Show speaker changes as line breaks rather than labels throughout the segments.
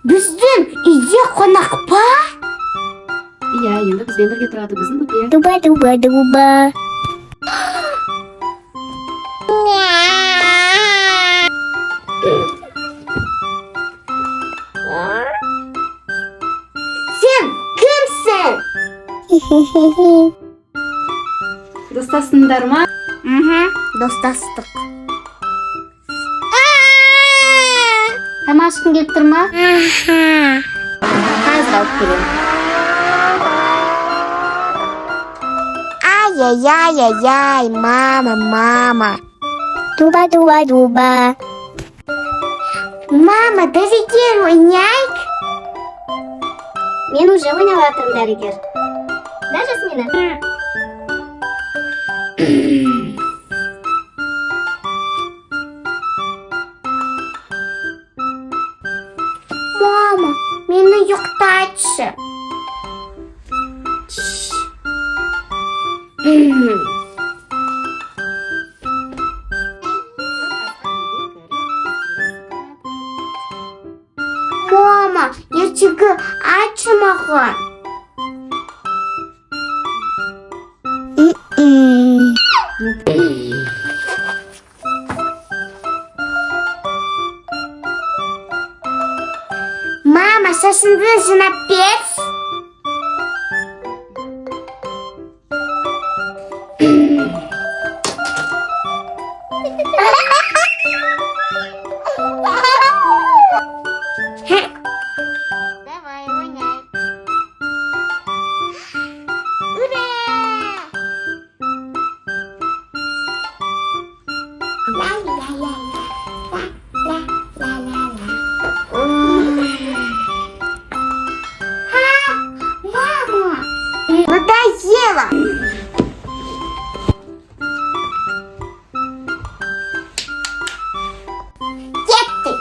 біздің үйде қонақ па?
Иә, енді бізбен бірге тұрады біздің бөпе.
Дуба. Сен кімсің?
Достасыңдар ма?
Достастық.
Тамақ ішкің келіп тұр ма?
Қазір алып келемін. Ай-яй-яй-яй, мама. Дуба. Мама, дәрігер ойнайық?
Мен уже ойнап жатырмын, дәрігер. Да, Жасмина?
Мама, мені ұйықтатшы. Мама, ертегі айтшы маған. Мама, шашыңды жинап бер. Давай, ойнайық. Ура! Мама, надоело. Дети.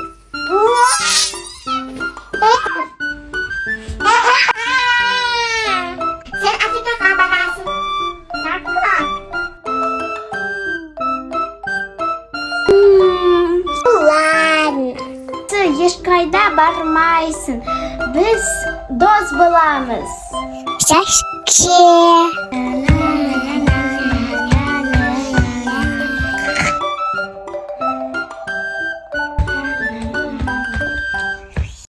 Сен Африкаға барасың. Ладно. Сен ешқайда бармайсың. Біз дос боламыз. Шашке.